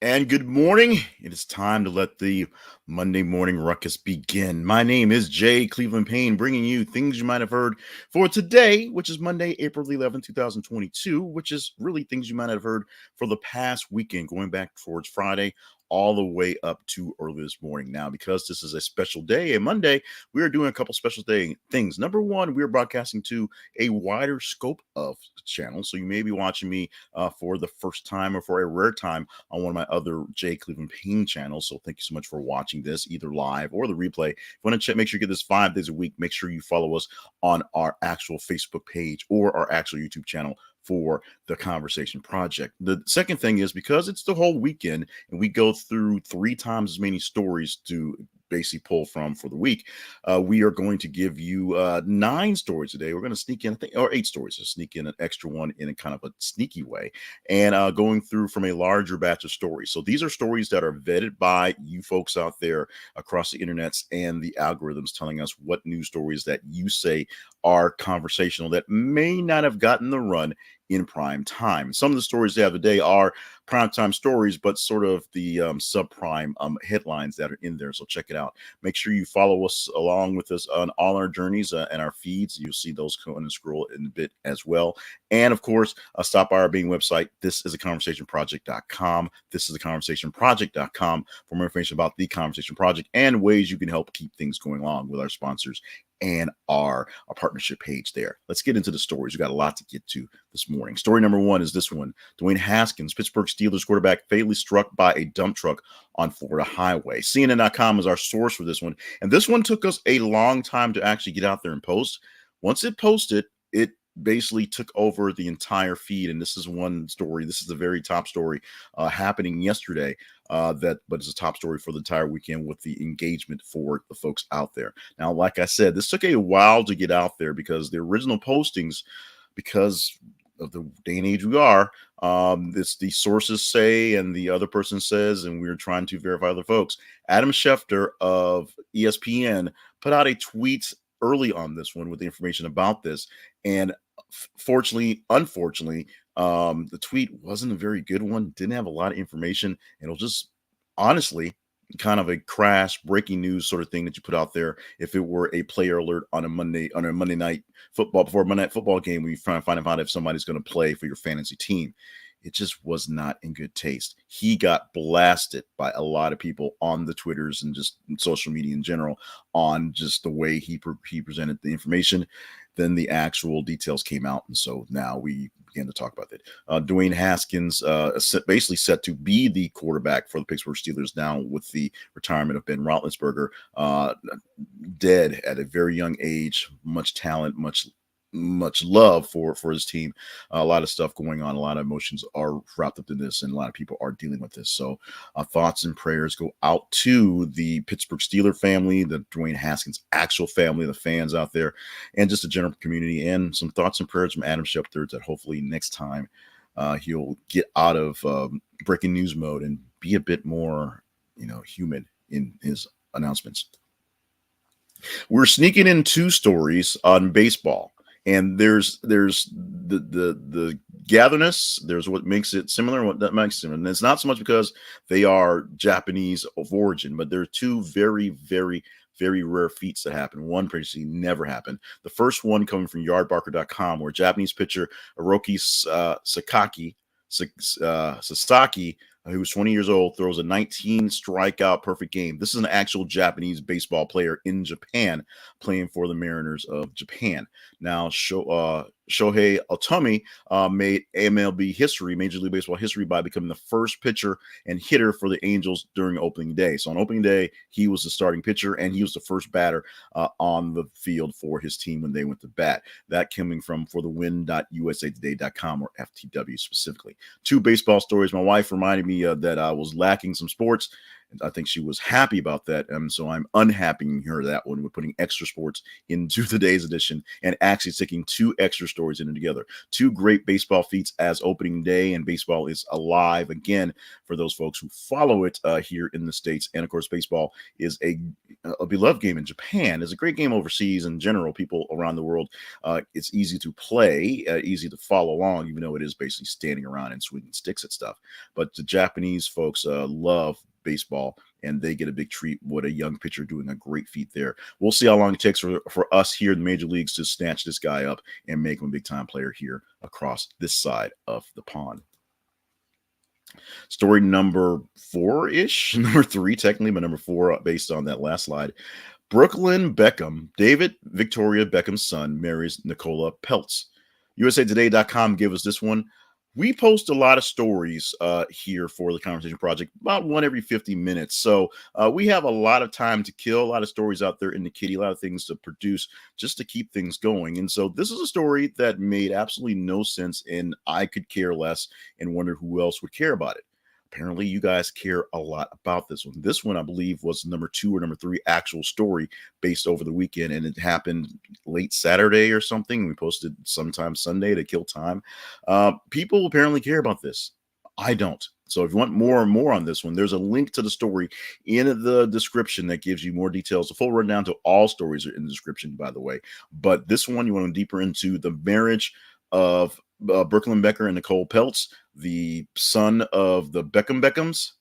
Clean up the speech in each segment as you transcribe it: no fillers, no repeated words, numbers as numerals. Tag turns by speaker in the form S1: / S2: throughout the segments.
S1: And good morning. It is time to let the Monday morning ruckus begin. My name is Jay Cleveland Payne, bringing you things you might have heard for today, which is Monday, April the 11th, 2022, which is really things you might have heard for the past weekend, going back towards Friday all the way up to early this morning. Now, because this is a special day, a Monday, we are doing a couple special things. Number one, we are broadcasting to a wider scope of channels. So you may be watching me for the first time or for a rare time on one of my other Jay Cleveland Payne channels. So thank you so much for watching this, either live or the replay. If you want to check, make sure you get this 5 days a week. Make sure you follow us on our actual Facebook page or our actual YouTube channel for the Conversation Project. The second thing is, because it's the whole weekend and we go through 3 times as many stories to basically pull from for the week, we are going to give you 9 stories today. We're going to sneak in, I think, or 8 stories, to sneak in an extra one in a kind of a sneaky way, and going through from a larger batch of stories. So these are stories that are vetted by you folks out there across the internets and the algorithms, telling us what news stories that you say are conversational that may not have gotten the run in prime time. Some of the stories they have today are primetime stories, but sort of the subprime headlines that are in there. So check it out. Make sure you follow us along with us on all our journeys and our feeds. You'll see those going and scroll in a bit as well. And of course, stop by our being website. This is a conversationproject.com. This is a conversationproject.com for more information about the Conversation Project and ways you can help keep things going along with our sponsors and our partnership page there. Let's get into the stories. We got a lot to get to this morning. Story number one is this one. Dwayne Haskins, Pittsburgh Steelers quarterback, fatally struck by a dump truck on Florida highway. CNN.com is our source for this one. And this one took us a long time to actually get out there and post. Once it posted, it basically took over the entire feed. And this is one story. This is the very top story happening yesterday. But it's a top story for the entire weekend with the engagement for the folks out there. Now, like I said, this took a while to get out there because the original postings, because of the day and age we are, it's the sources say and the other person says, and we're trying to verify other folks. Adam Schefter of ESPN put out a tweet early on this one with the information about this, and unfortunately, the tweet wasn't a very good one. Didn't have a lot of information. It'll just honestly kind of a crash breaking news sort of thing that you put out there if it were a player alert on a Monday night football, before a Monday night football game, where you try and find out if somebody's going to play for your fantasy team. It just was not in good taste. He got blasted by a lot of people on the Twitters and just social media in general on just the way he presented the information. Then the actual details came out, and so now we began to talk about it. Dwayne Haskins basically set to be the quarterback for the Pittsburgh Steelers now with the retirement of Ben Roethlisberger, dead at a very young age. Much talent, much love for his team. A lot of stuff going on. A lot of emotions are wrapped up in this, and a lot of people are dealing with this. So thoughts and prayers go out to the Pittsburgh Steeler family, the Dwayne Haskins actual family, the fans out there, and just the general community. And some thoughts and prayers from Adam Schefter that hopefully next time he'll get out of breaking news mode and be a bit more, human in his announcements. We're sneaking in 2 stories on baseball. And there's the gatherness. There's what makes it similar, what that makes it similar. And it's not so much because they are Japanese of origin, but there are 2 very, very, very rare feats that happen. One previously never happened. The first one coming from yardbarker.com, where Japanese pitcher Roki Sasaki, who was 20 years old, throws a 19 strikeout perfect game. This is an actual Japanese baseball player in Japan playing for the Mariners of Japan. Now, Shohei Ohtani made MLB history, Major League Baseball history, by becoming the first pitcher and hitter for the Angels during opening day. So on opening day, he was the starting pitcher, and he was the first batter on the field for his team when they went to bat. That coming from forthewin.usatoday.com, or FTW specifically. 2 baseball stories. My wife reminded me that I was lacking some sports, I think she was happy about that. So I'm unhappy her that one with putting extra sports into today's edition and actually sticking 2 extra stories in it together. 2 great baseball feats as opening day, and baseball is alive again for those folks who follow it here in the States. And of course, baseball is a beloved game in Japan. It's a great game overseas in general. People around the world, it's easy to play, easy to follow along, even though it is basically standing around and swinging sticks at stuff. But the Japanese folks love baseball, and they get a big treat. What a young pitcher doing a great feat there. We'll see how long it takes for us here in the major leagues to snatch this guy up and make him a big time player here across this side of the pond. Story number 4-ish, number 3 technically, but number 4 based on that last slide. Brooklyn Beckham, David Victoria Beckham's son, marries Nicola Peltz. USAToday.com gave us this one. We post a lot of stories here for the Conversation Project, about one every 50 minutes. So we have a lot of time to kill, a lot of stories out there in the kitty, a lot of things to produce just to keep things going. And so this is a story that made absolutely no sense, and I could care less and wonder who else would care about it. Apparently, you guys care a lot about this one. This one, I believe, was number 2 or number 3 actual story based over the weekend, and it happened late Saturday or something. We posted sometime Sunday to kill time. People apparently care about this. I don't. So if you want more and more on this one, there's a link to the story in the description that gives you more details. The full rundown to all stories are in the description, by the way. But this one, you want to go deeper into the marriage of Brooklyn Becker and Nicole Peltz, the son of the Beckhams,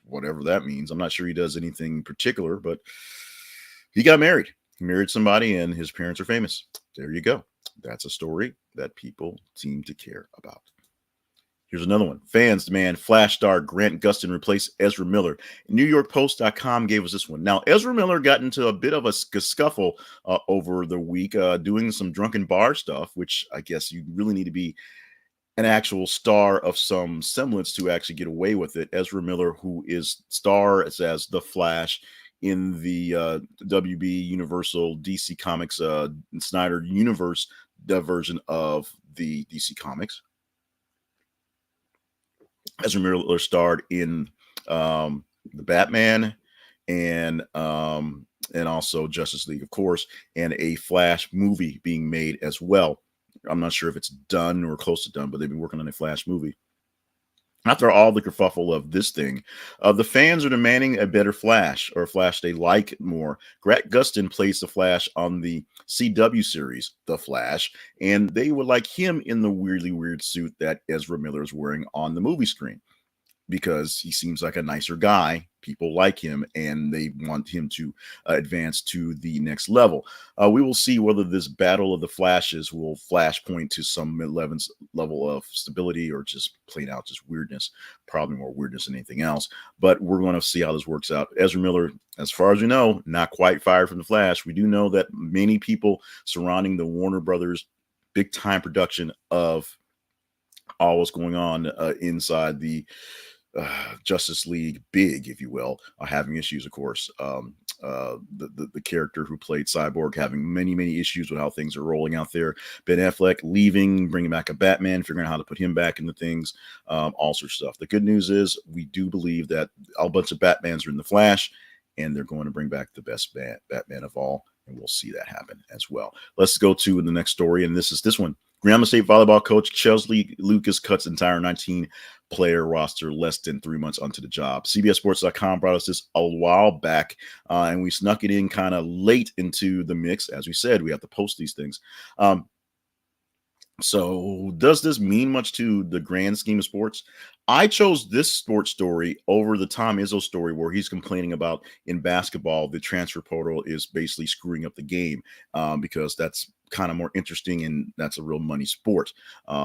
S1: whatever that means. I'm not sure he does anything particular, but he got married. He married somebody, and his parents are famous. There you go. That's a story that people seem to care about. Here's another one. Fans demand Flash star Grant Gustin replace Ezra Miller. NewYorkPost.com gave us this one. Now, Ezra Miller got into a bit of a scuffle over the week doing some drunken bar stuff, which I guess you really need to be an actual star of some semblance to actually get away with it. Ezra Miller, who is star as the Flash in the WB Universal DC Comics Snyder Universe version of the DC Comics. Ezra Miller starred in the Batman and also Justice League, of course, and a Flash movie being made as well. I'm not sure if it's done or close to done, but they've been working on a Flash movie. After all the kerfuffle of this thing, the fans are demanding a better Flash, or a Flash they like more. Grant Gustin plays the Flash on the CW series, The Flash, and they would like him in the weirdly weird suit that Ezra Miller is wearing on the movie screen, because he seems like a nicer guy. People like him, and they want him to advance to the next level. We will see whether this battle of the Flashes will flashpoint to some level of stability or just plain out just weirdness. Probably more weirdness than anything else. But we're going to see how this works out. Ezra Miller, as far as we know, not quite fired from the Flash. We do know that many people surrounding the Warner Brothers big-time production of all what's going on inside the Justice League, big, if you will, are having issues, of course. The character who played Cyborg having many issues with how things are rolling out there. Ben Affleck leaving, bringing back a Batman, figuring out how to put him back into things, all sorts of stuff. The good news is we do believe that a bunch of Batmans are in the Flash, and they're going to bring back the best Batman of all, and we'll see that happen as well. Let's go to the next story, and this is this one. Grambling State volleyball coach Chelsey Lucas cuts entire 19-player roster less than 3 months onto the job. CBSSports.com brought us this a while back, and we snuck it in kind of late into the mix. As we said, we have to post these things. So does this mean much to the grand scheme of sports? I chose this sports story over the Tom Izzo story, where he's complaining about in basketball, the transfer portal is basically screwing up the game because that's kind of more interesting, and that's a real money sport.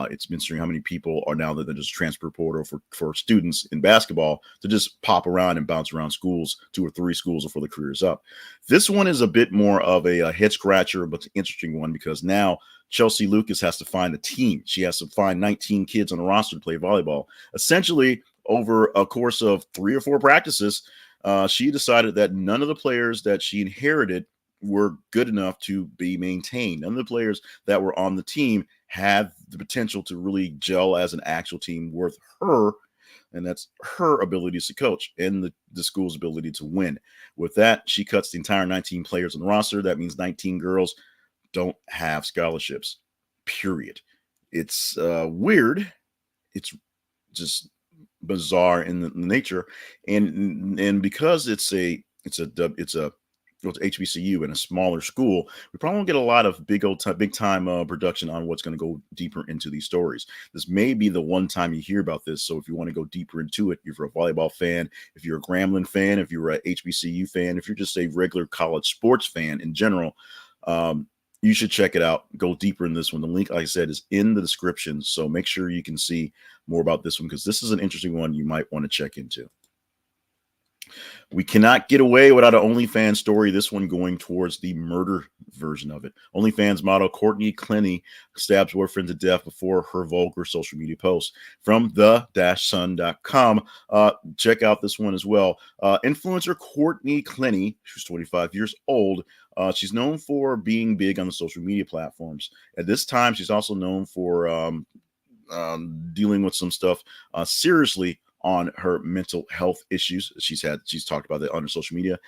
S1: It's interesting how many people are now that there's a transfer portal for students in basketball to just pop around and bounce around schools, 2 or 3 schools before the career is up. This one is a bit more of a head scratcher, but it's an interesting one because now Chelsey Lucas has to find a team. She has to find 19 kids on the roster to play volleyball. Essentially, over a course of 3 or 4 practices, she decided that none of the players that she inherited were good enough to be maintained. None of the players that were on the team had the potential to really gel as an actual team worth her and that's her ability to coach and the school's ability to win. With that, she cuts the entire 19 players on the roster. That means 19 girls don't have scholarships, period. It's weird. It's just bizarre in the nature, and because it's HBCU in a smaller school, we probably won't get a lot of big time production on what's going to go deeper into these stories. This may be the one time you hear about this, so if you want to go deeper into it, if you're a volleyball fan, if you're a Grambling fan, if you're a HBCU fan, if you're just a regular college sports fan in general, you should check it out. Go deeper in this one. The link, like I said, is in the description, so make sure you can see more about this one because this is an interesting one you might want to check into. We cannot get away without an OnlyFans story. This one going towards the murder version of it. OnlyFans model Courtney Clenny stabs boyfriend to death before her vulgar social media post. From the-sun.com. Check out this one as well. Influencer Courtney Clenny, who's 25 years old. She's known for being big on the social media platforms. At this time, she's also known for dealing with some stuff seriously on her mental health issues. She's talked about that on her social media.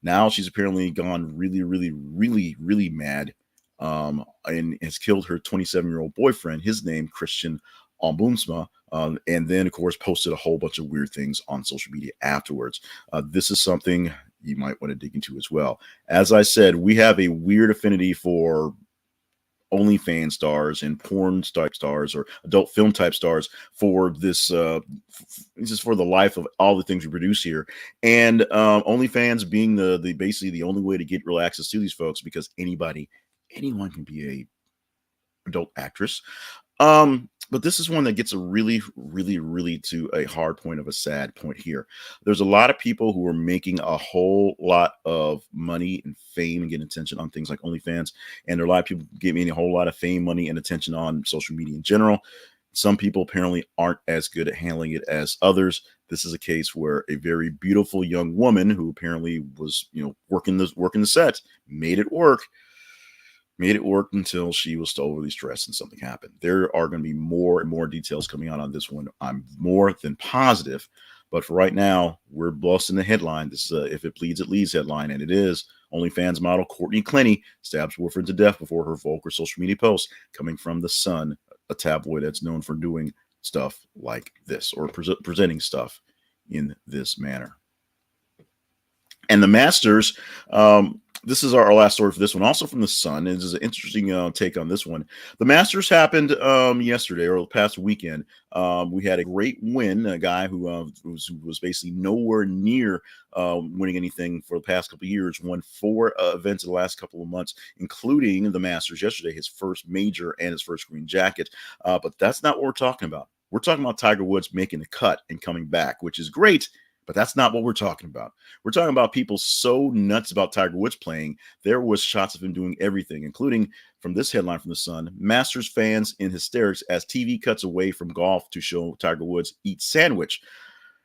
S1: Now she's apparently gone really mad and has killed her 27-year-old boyfriend, his name Christian Ombudsma, and then of course posted a whole bunch of weird things on social media afterwards. This is something you might want to dig into as well. As I said, we have a weird affinity for OnlyFans stars and porn type stars or adult film type stars for this just for the life of all the things we produce here, and OnlyFans being the basically the only way to get real access to these folks, because anyone can be a adult actress. But this is one that gets a really to a hard point of a sad point here. There's a lot of people who are making a whole lot of money and fame and getting attention on things like OnlyFans. And there are a lot of people getting a whole lot of fame, money, and attention on social media in general. Some people apparently aren't as good at handling it as others. This is a case where a very beautiful young woman who apparently was, working the set, made it work until she was overly stressed and something happened. There are going to be more and more details coming out on this one. I'm more than positive. But for right now, we're busting the headline. This is if it bleeds, it leads headline. And it is OnlyFans model Courtney Clenny stabs boyfriend to death before her vulgar social media post, coming from The Sun, a tabloid that's known for doing stuff like this or presenting stuff in this manner. And the Masters, this is our last story for this one, also from The Sun. This is an interesting take on this one. The Masters happened yesterday or the past weekend. We had a great win, a guy who was basically nowhere near winning anything for the past couple of years, won 4 events in the last couple of months, including the Masters yesterday, his first major and his first green jacket. But that's not what we're talking about. We're talking about Tiger Woods making the cut and coming back, which is great. But that's not what we're talking about. We're talking about people so nuts about Tiger Woods playing. There was shots of him doing everything, including from this headline from The Sun, Masters fans in hysterics as TV cuts away from golf to show Tiger Woods eat sandwich.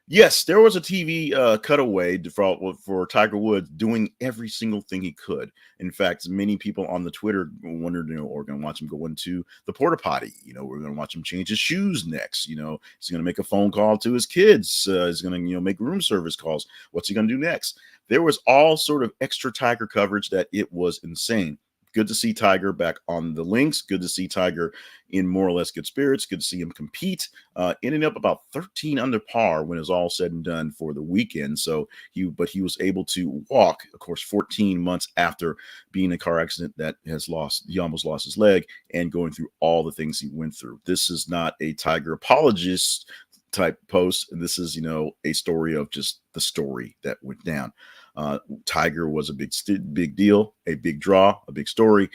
S1: Yes, there was a TV cutaway for Tiger Woods doing every single thing he could. In fact, many people on the Twitter wondered, we're going to watch him go into the porta potty. We're going to watch him change his shoes next. He's going to make a phone call to his kids. He's going to, make room service calls. What's he going to do next? There was all sort of extra Tiger coverage that it was insane. Good to see Tiger back on the links. Good to see Tiger in more or less good spirits. Good to see him compete. Ending up about 13 under par when it's all said and done for the weekend. So he was able to walk, of course, 14 months after being in a car accident that he almost lost his leg, and going through all the things he went through. This is not a Tiger apologist type post. This is, a story of just the story that went down. Tiger was a big deal, a big draw, a big story.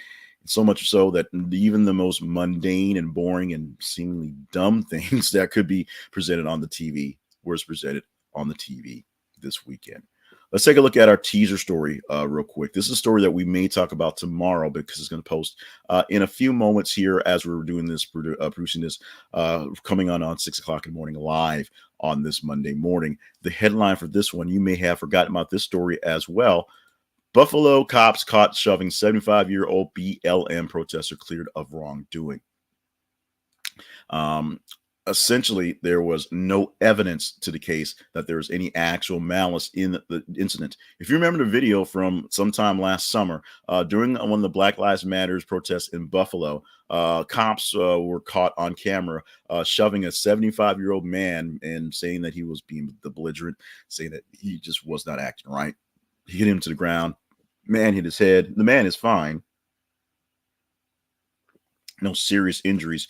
S1: So much so that even the most mundane and boring and seemingly dumb things that could be presented on the TV was presented on the TV this weekend. Let's take a look at our teaser story real quick. This is a story that we may talk about tomorrow because it's going to post in a few moments here as we're doing this, producing this, coming on 6 o'clock in the morning live on this Monday morning. The headline for this one, you may have forgotten about this story as well. Buffalo cops caught shoving 75-year-old BLM protester cleared of wrongdoing. essentially there was no evidence to the case that there was any actual malice in the incident. If you remember the video from sometime last summer, during one of the Black Lives Matters protests in Buffalo, cops were caught on camera shoving a 75-year-old man and saying that he was being the belligerent, saying that he just was not acting right. He hit him to the ground. Man hit his head. The man is fine. No serious injuries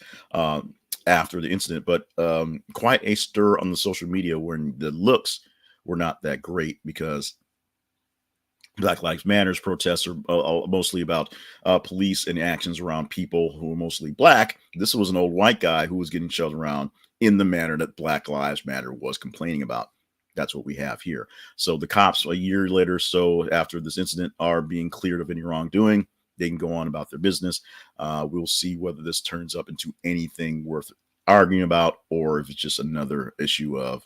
S1: after the incident, but quite a stir on the social media when the looks were not that great, because Black Lives Matters protests are mostly about police and actions around people who are mostly black. This was an old white guy who was getting shoved around in the manner that Black Lives Matter was complaining about. That's what we have here. So the cops, a year later, so after this incident, are being cleared of any wrongdoing. They can go on about their business. We'll see whether this turns up into anything worth arguing about, or if it's just another issue of,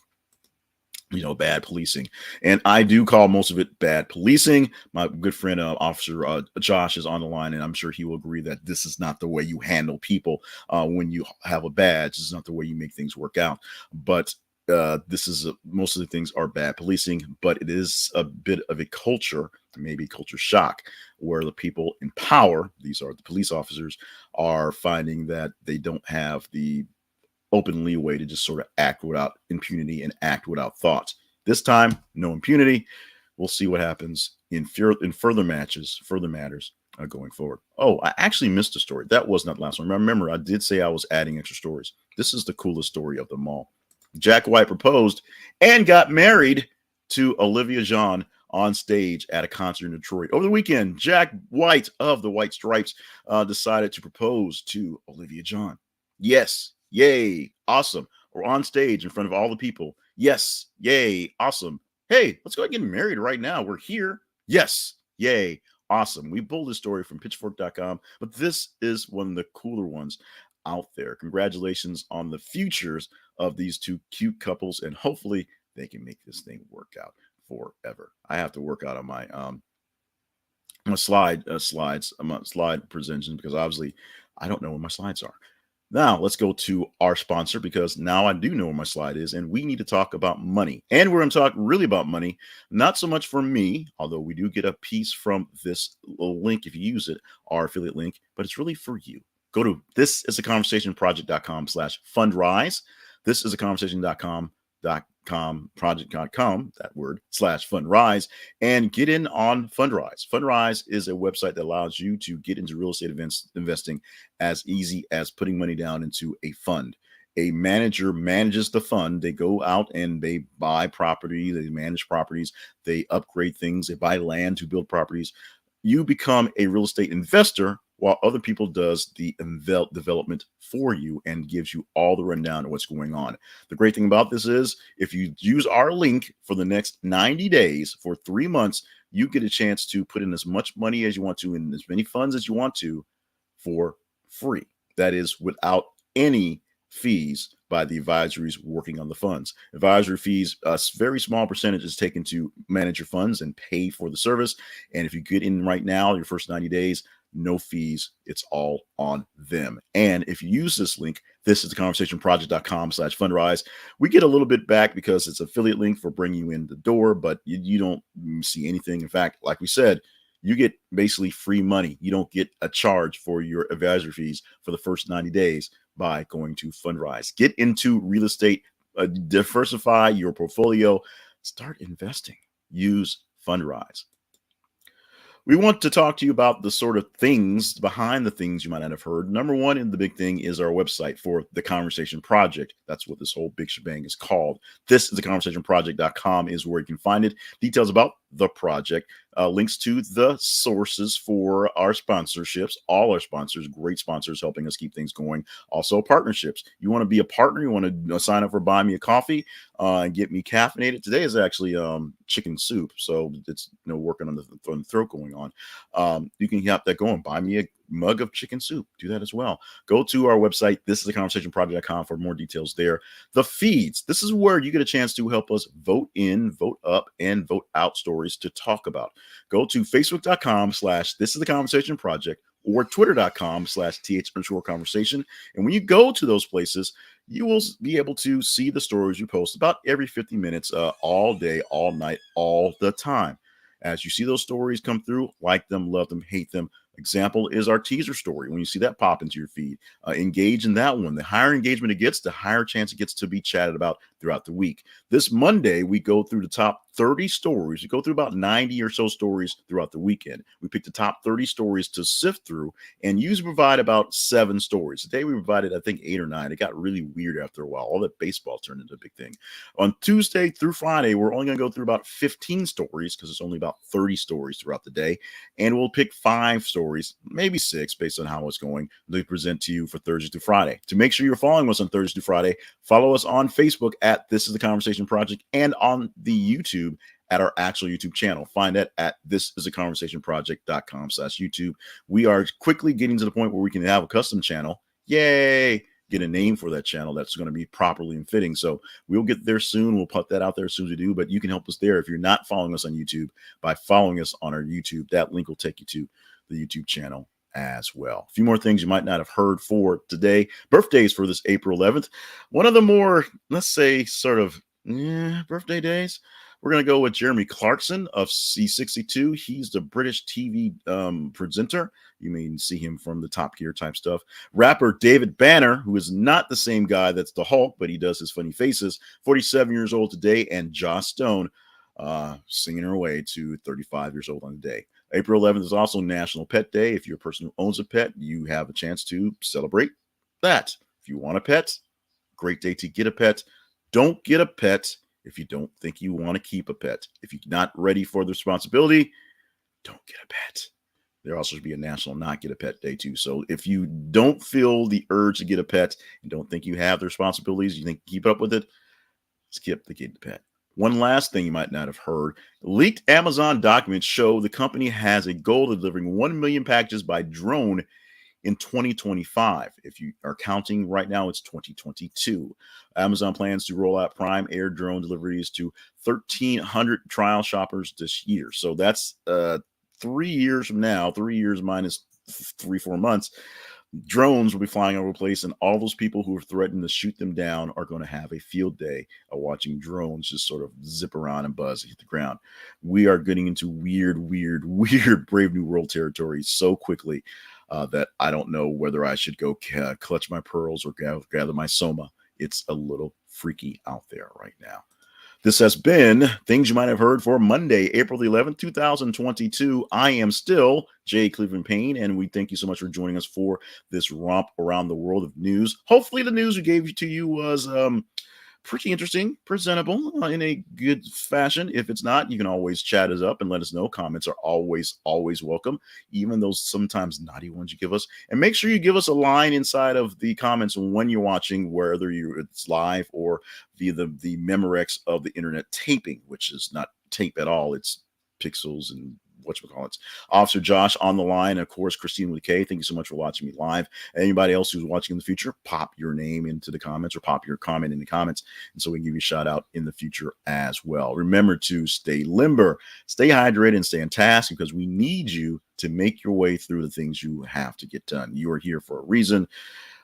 S1: bad policing. And I do call most of it bad policing. My good friend, Officer Josh, is on the line, and I'm sure he will agree that this is not the way you handle people when you have a badge. This is not the way you make things work out. But this is most of the things are bad policing, but it is a bit of a culture, maybe culture shock, where the people in power, these are the police officers, are finding that they don't have the open leeway to just sort of act without impunity and act without thought. This time, no impunity. We'll see what happens in further matters going forward. Oh, I actually missed a story. That was not the last one. Remember, I did say I was adding extra stories. This is the coolest story of them all. Jack White proposed and got married to Olivia Jean on stage at a concert in Detroit. Over the weekend, Jack White of the White Stripes decided to propose to Olivia Jean. Yes, yay, awesome. Or on stage in front of all the people. Yes, yay, awesome. Hey, let's go ahead and get married right now. We're here. Yes, yay, awesome. We pulled this story from pitchfork.com, but this is one of the cooler ones out there. Congratulations on the futures of these two cute couples, and hopefully they can make this thing work out forever. I have to work out on my slide presentation, because obviously I don't know where my slides are. Now let's go to our sponsor, because now I do know where my slide is, and we need to talk about money. And we're going to talk really about money, not so much for me, although we do get a piece from this little link if you use it, our affiliate link, but it's really for you. Go to thisisaconversationproject.com/fundrise. Thisisaconversation.com, that word, /fundrise, and get in on Fundrise. Fundrise is a website that allows you to get into real estate investing as easy as putting money down into a fund. A manager manages the fund. They go out and they buy property, they manage properties, they upgrade things, they buy land to build properties. You become a real estate investor while other people does the development for you and gives you all the rundown of what's going on. The great thing about this is if you use our link for the next 90 days, for 3 months, you get a chance to put in as much money as you want to in as many funds as you want to for free. That is without any fees by the advisories working on the funds. Advisory fees, a very small percentage is taken to manage your funds and pay for the service. And if you get in right now, your first 90 days, no fees. It's all on them. And if you use this link, this is the conversationproject.com/fundrise. We get a little bit back because it's affiliate link for bringing you in the door, but you don't see anything. In fact, like we said, you get basically free money. You don't get a charge for your advisory fees for the first 90 days by going to Fundrise. Get into real estate, diversify your portfolio, start investing. Use Fundrise. We want to talk to you about the sort of things behind the things you might not have heard. Number one, and the big thing, is our website for the Conversation Project. That's what this whole big shebang is called. This is theconversationproject.com is where you can find it. Details about the project, links to the sources for our sponsorships, all our sponsors, great sponsors helping us keep things going. Also partnerships. You want to be a partner, you want to sign up for Buy Me a Coffee and get me caffeinated. Today is actually chicken soup, so it's working on the throat going on. You can have that going. Buy me a mug of chicken soup. Do that as well. Go to our website. This is theconversationproject.com for more details there. The feeds. This is where you get a chance to help us vote in, vote up, and vote out stories to talk about. Go to facebook.com/thisistheconversationproject or twitter.com/th_conversation. And when you go to those places, you will be able to see the stories you post about every 50 minutes, all day, all night, all the time. As you see those stories come through, like them, love them, hate them. Example is our teaser story. When you see that pop into your feed, engage in that one. The higher engagement it gets, the higher chance it gets to be chatted about throughout the week. This Monday, we go through the top 30 stories. We go through about 90 or so stories throughout the weekend. We pick the top 30 stories to sift through and usually provide about 7 stories. Today we provided, I think, 8 or 9. It got really weird after a while. All that baseball turned into a big thing. On Tuesday through Friday, we're only going to go through about 15 stories because it's only about 30 stories throughout the day. And we'll pick 5 stories, maybe 6, based on how it's going, to present to you for Thursday through Friday. To make sure you're following us on Thursday through Friday, follow us on Facebook at This Is the Conversation Project and on the YouTube at our actual YouTube channel. Find that at thisisaconversationproject.com/YouTube. We are quickly getting to the point where we can have a custom channel. Yay! Get a name for that channel that's going to be properly and fitting. So we'll get there soon. We'll put that out there as soon as we do, but you can help us there if you're not following us on YouTube by following us on our YouTube. That link will take you to the YouTube channel as well. A few more things you might not have heard for today. Birthdays for this April 11th. One of the more, let's say, sort of birthday days. We're going to go with Jeremy Clarkson of C62. He's the British TV presenter. You may see him from the Top Gear type stuff. Rapper David Banner, who is not the same guy that's the Hulk, but he does his funny faces, 47 years old today. And Joss Stone, singing her way to 35 years old on the day. April 11th is also National Pet Day. If you're a person who owns a pet, you have a chance to celebrate that. If you want a pet, great day to get a pet. Don't get a pet if you don't think you want to keep a pet. If you're not ready for the responsibility, don't get a pet. There also should be a National Not Get a Pet Day too. So if you don't feel the urge to get a pet and don't think you have the responsibilities, you think keep up with it, skip the getting a pet. One last thing you might not have heard. Leaked Amazon documents show the company has a goal of delivering 1 million packages by drone in 2025. If you are counting right now, it's 2022. Amazon plans to roll out Prime Air drone deliveries to 1,300 trial shoppers this year. So that's 3 years from now, 3 years minus 3-4 months. Drones will be flying over the place, and all those people who are threatening to shoot them down are going to have a field day of watching drones just sort of zip around and buzz and hit the ground. We are getting into weird Brave New World territory so quickly that I don't know whether I should go clutch my pearls or gather my soma. It's a little freaky out there right now. This has been Things You Might Have Heard for Monday, April the 11th, 2022. I am still Jay Cleveland Payne, and we thank you so much for joining us for this romp around the world of news. Hopefully the news we gave to you was pretty interesting, presentable in a good fashion. If it's not, you can always chat us up and let us know. Comments are always welcome, even those sometimes naughty ones you give us. And make sure you give us a line inside of the comments when you're watching, whether it's live or via the Memorex of the internet taping, which is not tape at all. It's pixels and whatchamacallits. Officer Josh on the line, of course, Christine with a K. Thank you so much for watching me live. Anybody else who's watching in the future, pop your name into the comments or pop your comment in the comments, and so we can give you a shout out in the future as well. Remember to stay limber, stay hydrated, and stay on task, because we need you to make your way through the things you have to get done. You are here for a reason.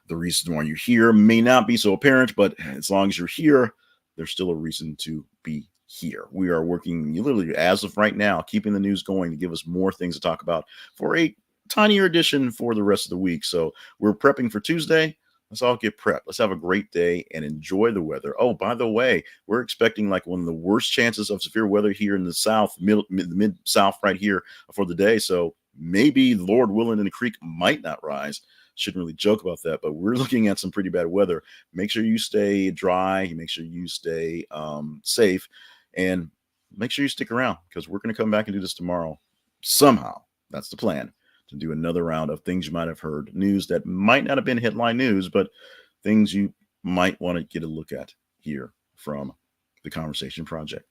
S1: The reason why you're here may not be so apparent, but as long as you're here, there's still a reason to be here. We are working literally as of right now, keeping the news going to give us more things to talk about for a tinier edition for the rest of the week. So we're prepping for Tuesday. Let's all get prepped. Let's have a great day and enjoy the weather. Oh, by the way, we're expecting like one of the worst chances of severe weather here in the South, mid-South right here for the day. So maybe, Lord willing, and the creek might not rise. Shouldn't really joke about that, but we're looking at some pretty bad weather. Make sure you stay dry. Make sure you stay safe. And make sure you stick around, because we're going to come back and do this tomorrow. Somehow, that's the plan, to do another round of Things You Might Have Heard, news that might not have been headline news, but things you might want to get a look at here from the Conversation Project.